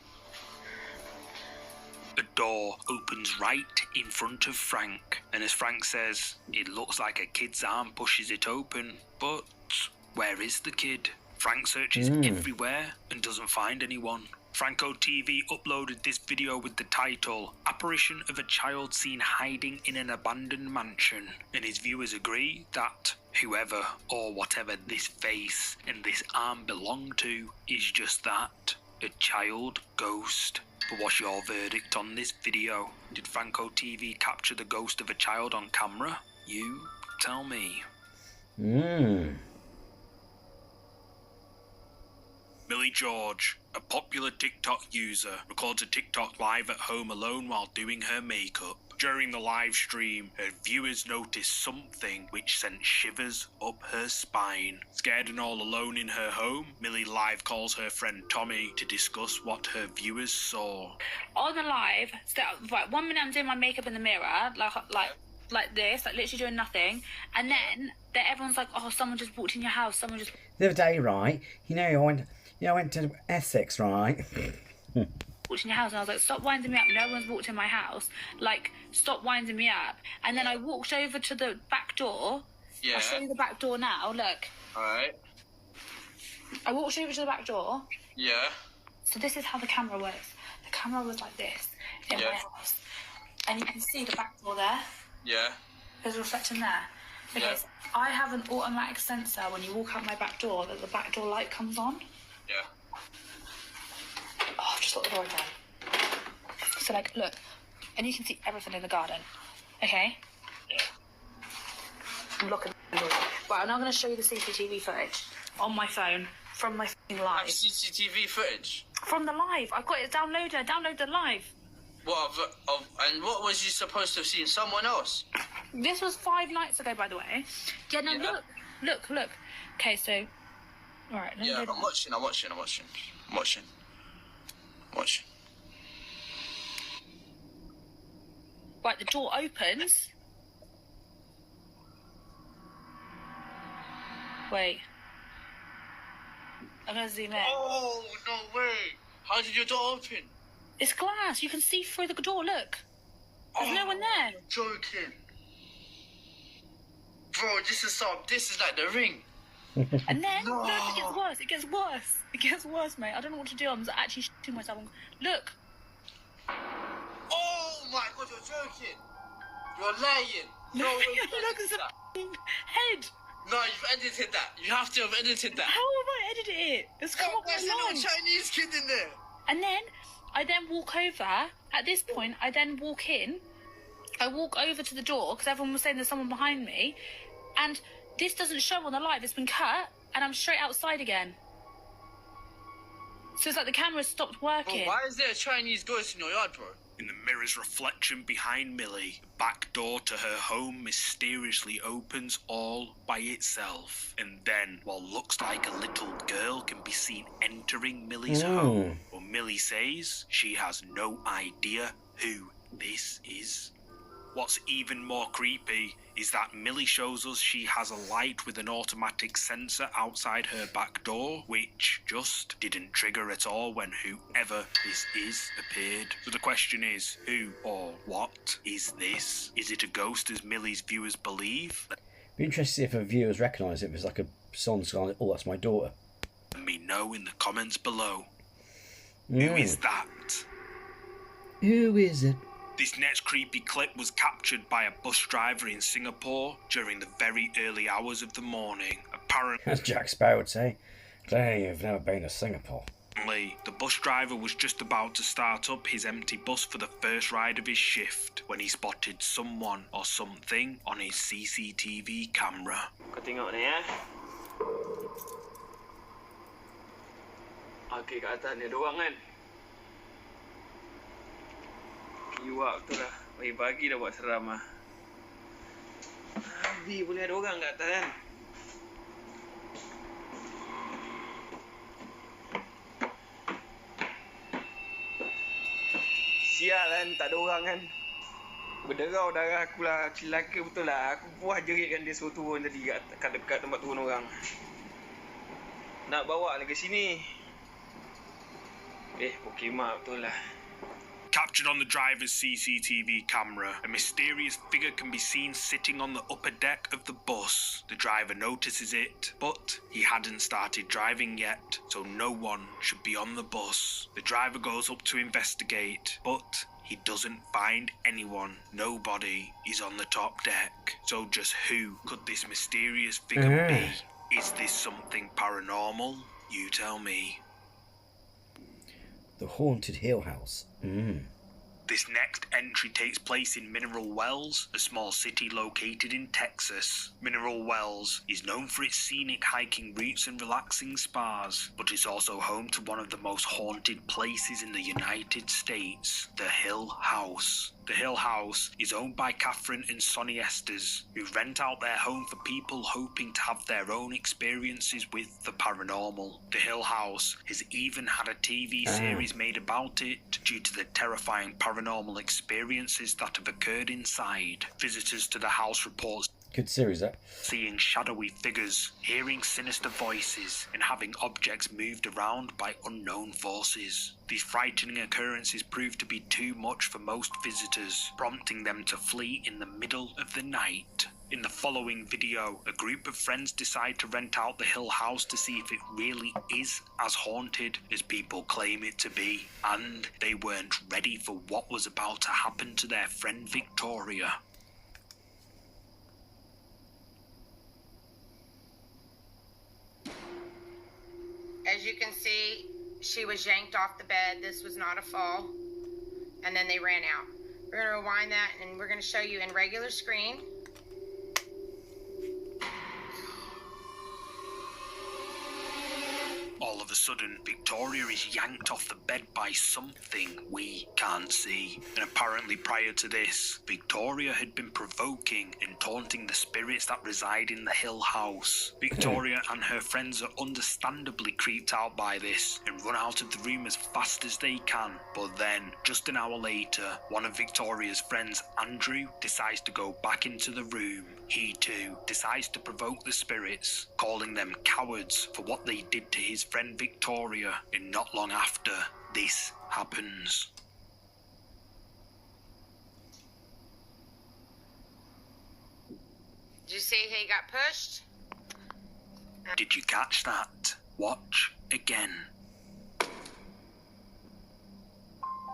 The door opens right in front of Frank, and as Frank says, it looks like a kid's arm pushes it open, but where is the kid? Frank searches everywhere and doesn't find anyone. Franco TV uploaded this video with the title, Apparition of a Child Seen Hiding in an Abandoned Mansion, and his viewers agree that whoever or whatever this face and this arm belong to is just that, a child ghost. But what's your verdict on this video? Did Franco TV capture the ghost of a child on camera? You tell me. Millie George, a popular TikTok user, records a TikTok live at home alone while doing her makeup. During the live stream, her viewers noticed something which sent shivers up her spine. Scared and all alone in her home, Millie live calls her friend Tommy to discuss what her viewers saw. On the live, so right, 1 minute I'm doing my makeup in the mirror, like this, like literally doing nothing, and then everyone's like, oh, someone just walked in your house, someone just... The other day, right, I went to Essex, right? walked in your house, and I was like, stop winding me up, no one's walked in my house, like, stop winding me up. And then I walked over to the back door. Yeah. I'll show you the back door now, look. Alright. I walked over to the back door. Yeah. So this is how the camera works. The camera was like this in my house. And you can see the back door there. Yeah. There's a reflection there. Okay, Yeah. so I have an automatic sensor when you walk out my back door that the back door light comes on. Yeah. Oh, I've just locked the door again. So, like, look. And you can see everything in the garden. Okay? Yeah. I'm locking the door. Right, I'm now going to show you the CCTV footage on my phone from my f***ing live. CCTV footage? From the live. I've got it downloaded. I downloaded the live. What, and what was you supposed to have seen? Someone else? This was 5 nights ago, by the way. Yeah, no, look. Okay, so... Alright, let me Yeah, go I'm watching. Right, the door opens. Wait. I'm gonna zoom in. Oh, no way. How did your door open? It's glass. You can see through the door. Look. There's no one there. You're joking. Bro, this is like The Ring. And then, look, it gets worse. It gets worse, mate. I don't know what to do. I'm actually shitting myself. Look. Oh my god, you're joking. You're lying. No way. Look, there's a f***ing head. No, you've edited that. You have to have edited that. How have I edited it? It's come up There's a along. little Chinese kid in there. And then, I then walk over. At this point, I then walk in. I walk over to the door, because everyone was saying there's someone behind me. And this doesn't show on the live. It's been cut, and I'm straight outside again. So it's like the camera stopped working. Bro, why is there a Chinese ghost in your yard, bro? In the mirror's reflection behind Millie, the back door to her home mysteriously opens all by itself. And then, what looks like a little girl can be seen entering Millie's home. But Millie says she has no idea who this is. What's even more creepy is that Millie shows us she has a light with an automatic sensor outside her back door, which just didn't trigger at all when whoever this is appeared. So the question is, who or what is this? Is it a ghost as Millie's viewers believe? Be interested if her viewers recognise it. If it's like a song song, oh, that's my daughter. Let me know in the comments below. Who is that? Who is it? This next creepy clip was captured by a bus driver in Singapore during the very early hours of the morning. Apparently, As Jack Sparrow would say, Dang, you've never been to Singapore. The bus driver was just about to start up his empty bus for the first ride of his shift when he spotted someone or something on his CCTV camera. Kau tengok ni ya. Okey, kat atas ni ada orang kan. Kiwak betul lah. Pagi-pagi dah buat seram lah. Habis boleh ada orang kat atas kan. Sial kan, tak ada orang kan. Berderau darah aku lah, celaka betul lah. Aku puas jeritkan dia suruh turun tadi kat dekat tempat turun orang. Nak bawa ni ke sini. Pokemon betul lah. Captured on the driver's CCTV camera, a mysterious figure can be seen sitting on the upper deck of the bus. The driver notices it, but he hadn't started driving yet, so no one should be on the bus. The driver goes up to investigate, but he doesn't find anyone. Nobody is on the top deck. So just who could this mysterious figure be? Is this something paranormal? You tell me. The Haunted Hill House. This next entry takes place in Mineral Wells, a small city located in Texas. Mineral Wells is known for its scenic hiking routes and relaxing spas, but it's also home to one of the most haunted places in the United States, the Hill House. The Hill House is owned by Catherine and Sonny Estes, who rent out their home for people hoping to have their own experiences with the paranormal. The Hill House has even had a TV series made about it due to the terrifying paranormal experiences that have occurred inside. Visitors to the house report Good series, that. seeing shadowy figures, hearing sinister voices, and having objects moved around by unknown forces. These frightening occurrences proved to be too much for most visitors, prompting them to flee in the middle of the night. In the following video, a group of friends decide to rent out the Hill House to see if it really is as haunted as people claim it to be, and they weren't ready for what was about to happen to their friend Victoria. As you can see, she was yanked off the bed. This was not a fall. And then they ran out. We're going to rewind that and we're going to show you in regular screen. All of a sudden, Victoria is yanked off the bed by something we can't see. And apparently prior to this, Victoria had been provoking and taunting the spirits that reside in the Hill House. Victoria and her friends are understandably creeped out by this and run out of the room as fast as they can. But then, just an hour later, one of Victoria's friends, Andrew, decides to go back into the room. He too decides to provoke the spirits, calling them cowards for what they did to his friend Victoria, and not long after, this happens. Did you see how he got pushed? Did you catch that? Watch again.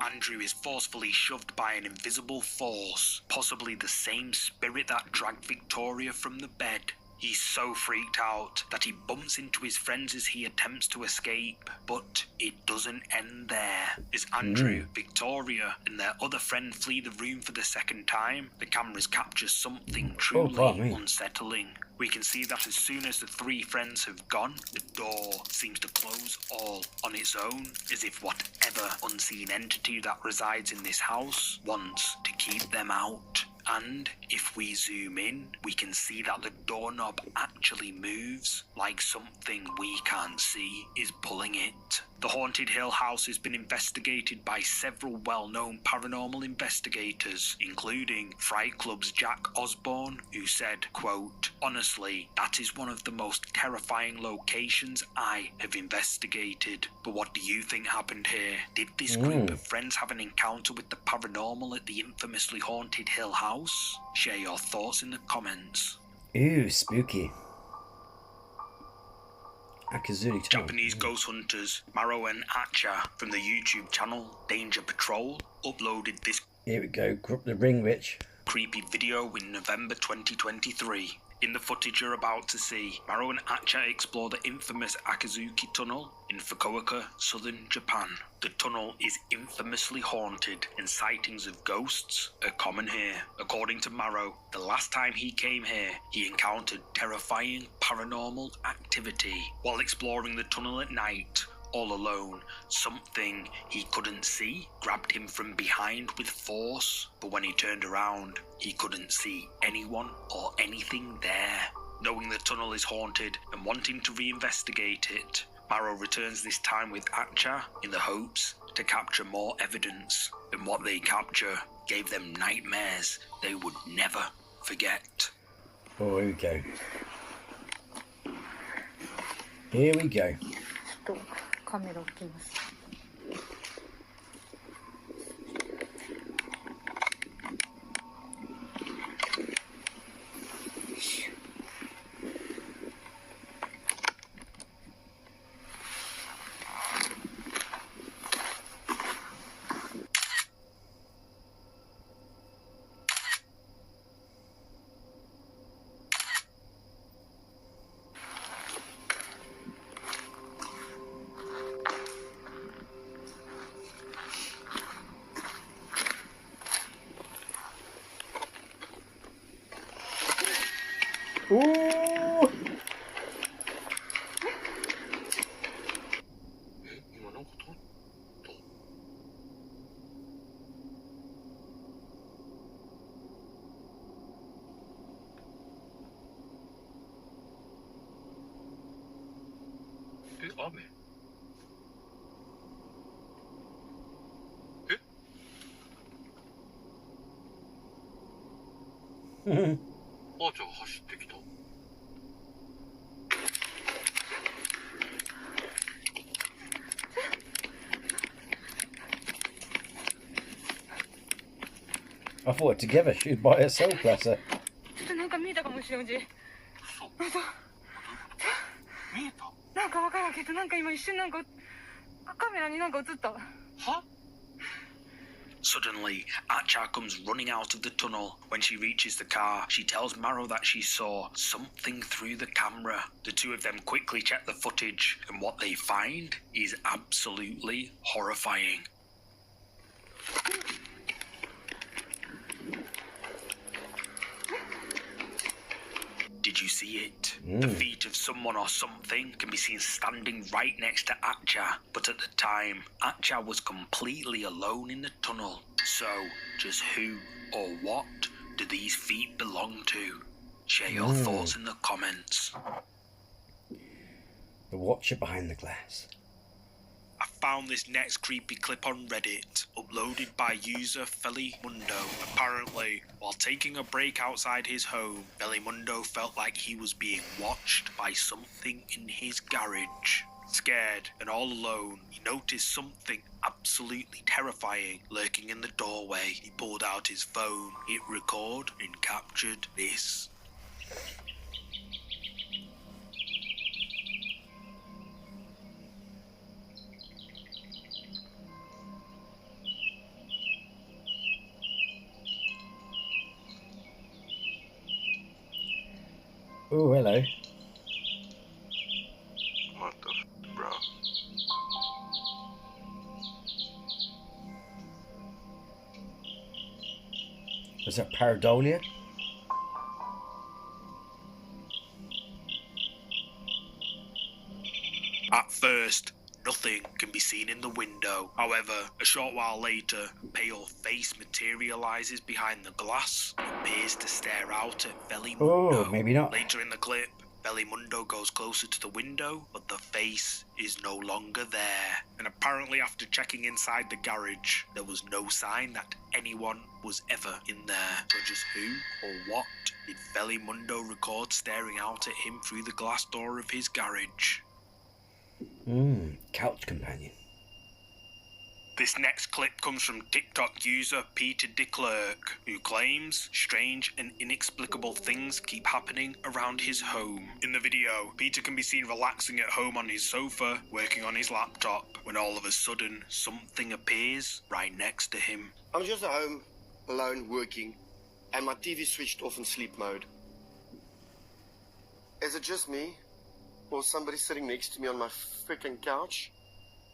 Andrew is forcefully shoved by an invisible force, possibly the same spirit that dragged Victoria from the bed. He's so freaked out that he bumps into his friends as he attempts to escape, but it doesn't end there. As Andrew, Victoria, and their other friend flee the room for the second time, the cameras capture something truly unsettling. We can see that as soon as the three friends have gone, the door seems to close all on its own, as if whatever unseen entity that resides in this house wants to keep them out. And if we zoom in, we can see that the doorknob actually moves, like something we can't see is pulling it. The Haunted Hill House has been investigated by several well-known paranormal investigators, including Fright Club's Jack Osborne, who said, quote, "Honestly, that is one of the most terrifying locations I have investigated. But what do you think happened here? Did this group of friends have an encounter with the paranormal at the infamously Haunted Hill House? Share your thoughts in the comments." Ooh, spooky. Japanese ghost hunters Maro and Acha from the YouTube channel Danger Patrol uploaded this Here we go, the Ring Witch creepy video in November 2023. In the footage you're about to see, Maro and Acha explore the infamous Akazuki Tunnel in Fukuoka, southern Japan. The tunnel is infamously haunted and sightings of ghosts are common here. According to Maro, the last time he came here, he encountered terrifying paranormal activity. While exploring the tunnel at night, all alone, something he couldn't see grabbed him from behind with force, but when he turned around, he couldn't see anyone or anything there. Knowing the tunnel is haunted and wanting to reinvestigate it, Maro returns this time with Acha in the hopes to capture more evidence, and what they capture gave them nightmares they would never forget. Oh, here we go. Here we go. カメラ置きます。Ooh! I thought together she'd by herself, bless her. なんか見えたかもしれん、おじ。見えた？なんかわからんけど、なんか今一瞬なんかカメラになんか映った。は？Suddenly, Acha comes running out of the tunnel. When she reaches the car, she tells Maro that she saw something through the camera. The two of them quickly check the footage, and what they find is absolutely horrifying. Did you see it? The feet of someone or something can be seen standing right next to Acha, but at the time, Acha was completely alone in the tunnel. So, just who or what do these feet belong to? Share your thoughts in the comments. The watcher behind the glass. I found this next creepy clip on Reddit, uploaded by user Felimundo. Apparently, while taking a break outside his home, Felimundo felt like he was being watched by something in his garage. Scared and all alone, he noticed something absolutely terrifying lurking in the doorway. He pulled out his phone, hit record, and captured this. Oh, hello. What the f, bro? Was that pareidolia? At first, nothing can be seen in the window. However, a short while later, a pale face materializes behind the glass and appears to stare out at Felimundo. Oh, maybe not. Later in the clip, Felimundo goes closer to the window, but the face is no longer there. And apparently after checking inside the garage, there was no sign that anyone was ever in there. So just who or what did Felimundo record staring out at him through the glass door of his garage? Couch companion. This next clip comes from TikTok user Peter de Klerk, who claims strange and inexplicable things keep happening around his home. In the video, Peter can be seen relaxing at home on his sofa, working on his laptop, when all of a sudden, something appears right next to him. I'm just at home, alone, working, and my TV switched off in sleep mode. Is it just me? Or somebody sitting next to me on my freaking couch?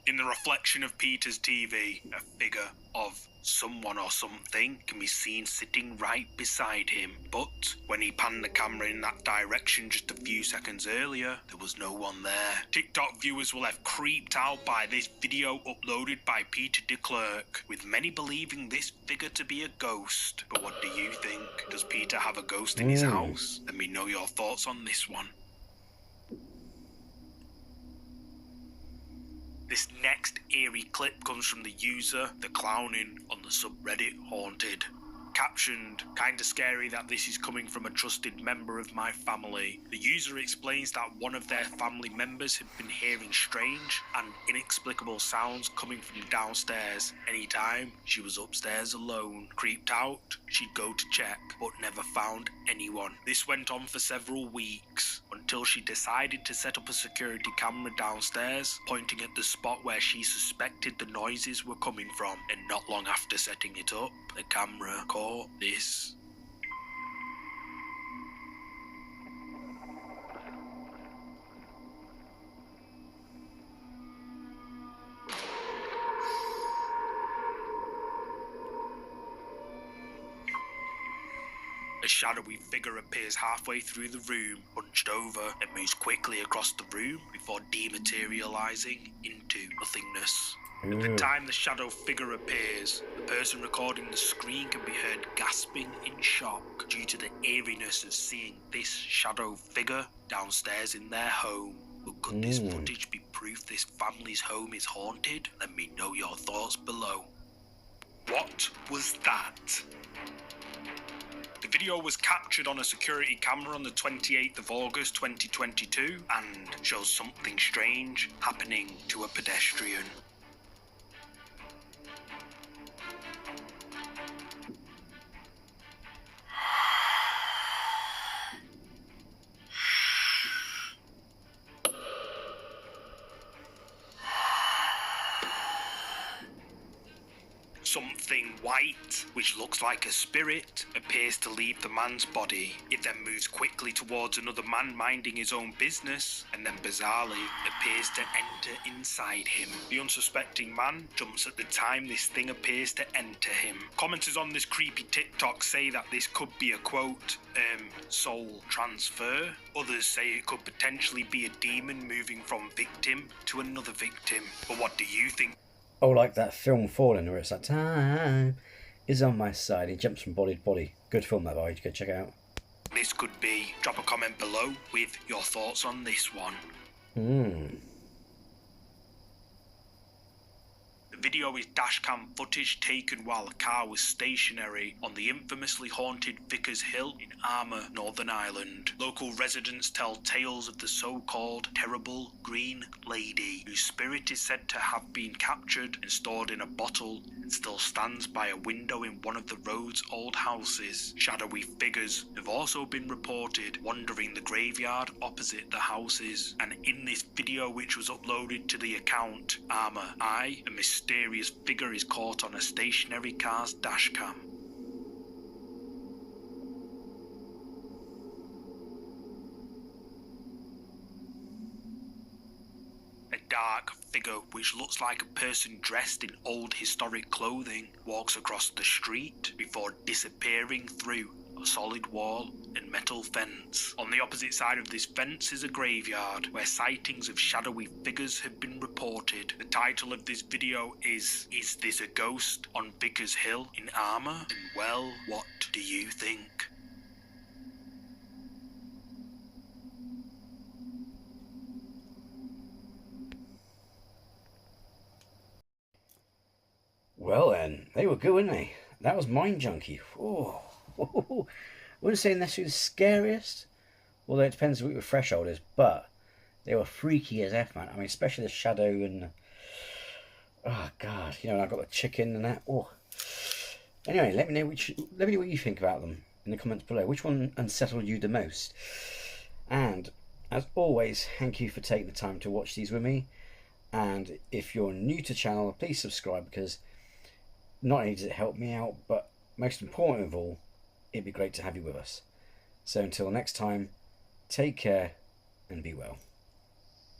In the reflection of Peter's TV, a figure of someone or something can be seen sitting right beside him. But when he panned the camera in that direction just a few seconds earlier, there was no one there. TikTok viewers were left creeped out by this video uploaded by Peter de Klerk, with many believing this figure to be a ghost. But what do you think? Does Peter have a ghost in his house? Let me know your thoughts on this one. This next eerie clip comes from the user The Clowning on the subreddit Haunted. Captioned, kinda scary that this is coming from a trusted member of my family. The user explains that one of their family members had been hearing strange and inexplicable sounds coming from downstairs anytime she was upstairs alone. Creeped out, she'd go to check, but never found anyone. This went on for several weeks, until she decided to set up a security camera downstairs, pointing at the spot where she suspected the noises were coming from, and not long after setting it up, the camera caught this. A shadowy figure appears halfway through the room, hunched over, and moves quickly across the room before dematerializing into nothingness. At the time the shadow figure appears, the person recording the screen can be heard gasping in shock due to the eeriness of seeing this shadow figure downstairs in their home. But could this footage be proof this family's home is haunted? Let me know your thoughts below. What was that? The video was captured on a security camera on the 28th of August 2022 and shows something strange happening to a pedestrian. Something white, which looks like a spirit, appears to leave the man's body. It then moves quickly towards another man minding his own business, and then bizarrely appears to enter inside him. The unsuspecting man jumps at the time this thing appears to enter him. Commenters on this creepy TikTok say that this could be a quote, soul transfer. Others say it could potentially be a demon moving from victim to another victim. But what do you think? Oh, like that film Fallen, where it's like, time is on my side. He jumps from body to body. Good film, that, boy. Go check it out. This could be. Drop a comment below with your thoughts on this one. The video is dashcam footage taken while a car was stationary on the infamously haunted Vickers Hill in Armour, Northern Ireland. Local residents tell tales of the so-called terrible green lady, whose spirit is said to have been captured and stored in a bottle and still stands by a window in one of the road's old houses. Shadowy figures have also been reported wandering the graveyard opposite the houses. And in this video, which was uploaded to the account Armour Eye, a mysterious figure is caught on a stationary car's dashcam. A dark figure which looks like a person dressed in old historic clothing walks across the street before disappearing through a solid wall and metal fence. On the opposite side of this fence is a graveyard where sightings of shadowy figures have been reported. The title of this video is This a Ghost on Vickers Hill in Armour? And well, what do you think? Well then, they were good, weren't they? That was Mind Junkie. Oh. Wouldn't say necessarily the scariest, although it depends what your threshold is, but they were freaky as F, man. I mean, especially the shadow and, oh god, you know, I got the chicken and that. Oh. Anyway, let me know what you think about them in the comments below. Which one unsettled you the most? And as always, thank you for taking the time to watch these with me. And if you're new to the channel, please subscribe, because not only does it help me out, but most important of all, it'd be great to have you with us. So until next time, Take care and be well.